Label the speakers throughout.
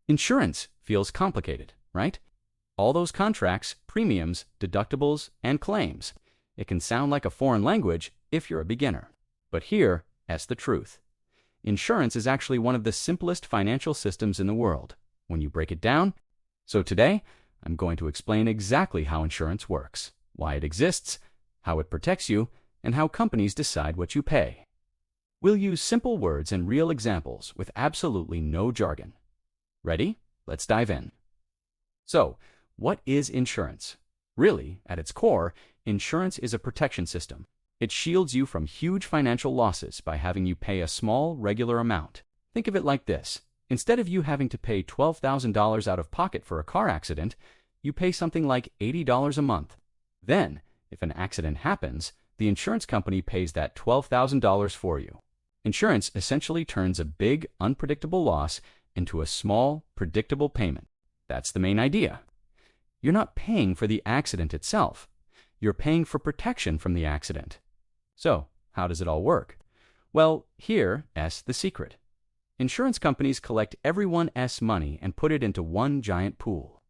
Speaker 1: Insurance feels complicated, right? All those contracts, premiums, deductibles, and claims. It can sound like a foreign language if you're a beginner. But here's the truth. Insurance is actually one of the simplest financial systems in the world when you break it down. So today, I'm going to explain exactly how insurance works, why it exists, how it protects you, and how companies decide what you pay. We'll use simple words and real examples with absolutely no jargon. Ready? Let's dive in. So, what is insurance? Really, at its core, insurance is a protection system. It shields you from huge financial losses by having you pay a small, regular amount. Think of it like this. Instead of you having to pay $12,000 out of pocket for a car accident, you pay something like $80 a month. Then, if an accident happens, the insurance company pays that $12,000 for you. Insurance essentially turns a big, unpredictable loss into a small, predictable payment. That's the main idea. You're not paying for the accident itself. You're paying for protection from the accident. So, how does it all work? Well, here's the secret. Insurance companies collect everyone's money and put it into one giant pool.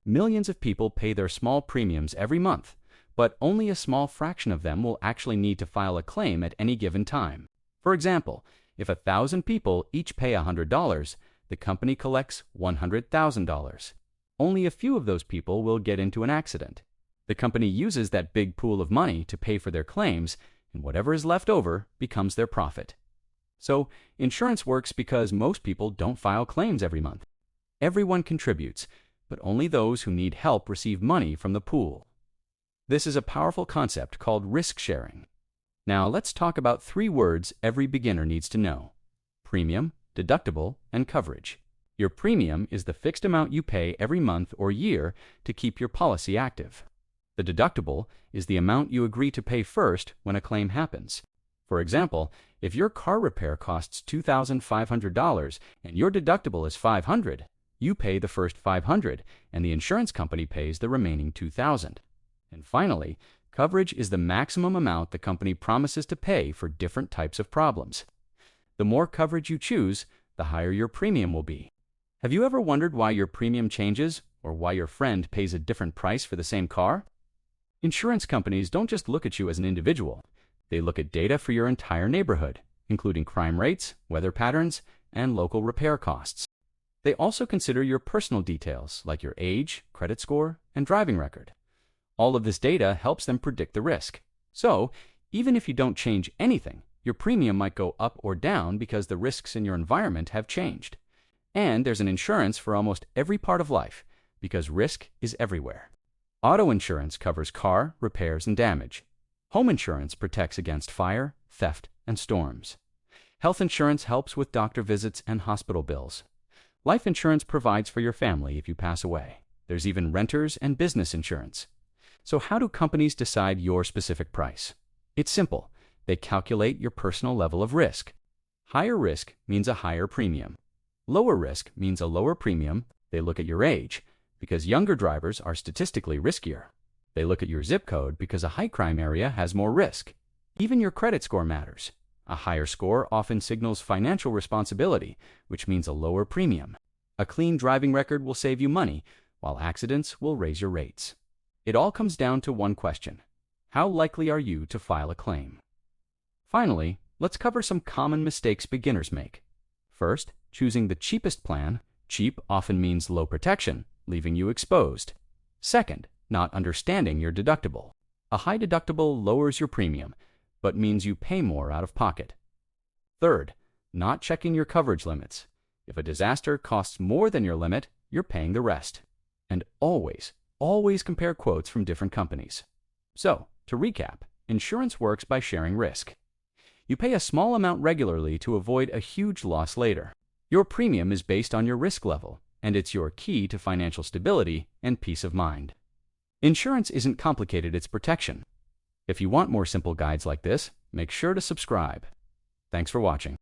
Speaker 1: Millions of people pay their small premiums every month, but only a small fraction of them will actually need to file a claim at any given time. For example, if 1,000 people each pay $100, the company collects $100,000. Only a few of those people will get into an accident. The company uses that big pool of money to pay for their claims, and whatever is left over becomes their profit. So, insurance works because most people don't file claims every month. Everyone contributes, but only those who need help receive money from the pool. This is a powerful concept called risk sharing. Now, let's talk about 3 words every beginner needs to know: premium, deductible, and coverage. Your premium is the fixed amount you pay every month or year to keep your policy active. The deductible is the amount you agree to pay first when a claim happens. For example, if your car repair costs $2,500 and your deductible is $500, you pay the first $500 and the insurance company pays the remaining $2,000. And finally, coverage is the maximum amount the company promises to pay for different types of problems. The more coverage you choose, the higher your premium will be. Have you ever wondered why your premium changes or why your friend pays a different price for the same car? Insurance companies don't just look at you as an individual. They look at data for your entire neighborhood, including crime rates, weather patterns, and local repair costs. They also consider your personal details like your age, credit score, and driving record. All of this data helps them predict the risk. So, even if you don't change anything, your premium might go up or down because the risks in your environment have changed. And there's an insurance for almost every part of life, because risk is everywhere. Auto insurance covers car, repairs, and damage. Home insurance protects against fire, theft, and storms. Health insurance helps with doctor visits and hospital bills. Life insurance provides for your family if you pass away. There's even renters and business insurance. So how do companies decide your specific price? It's simple. They calculate your personal level of risk. Higher risk means a higher premium. Lower risk means a lower premium. They look at your age, because younger drivers are statistically riskier. They look at your zip code because a high crime area has more risk. Even your credit score matters. A higher score often signals financial responsibility, which means a lower premium. A clean driving record will save you money, while accidents will raise your rates. It all comes down to one question: how likely are you to file a claim? Finally, let's cover some common mistakes beginners make. First, choosing the cheapest plan. Cheap often means low protection, leaving you exposed. Second, not understanding your deductible. A high deductible lowers your premium, but means you pay more out of pocket. Third, not checking your coverage limits. If a disaster costs more than your limit, you're paying the rest. And always compare quotes from different companies. So, to recap, insurance works by sharing risk. You pay a small amount regularly to avoid a huge loss later. Your premium is based on your risk level, and it's your key to financial stability and peace of mind. Insurance isn't complicated, it's protection. If you want more simple guides like this, make sure to subscribe. Thanks for watching.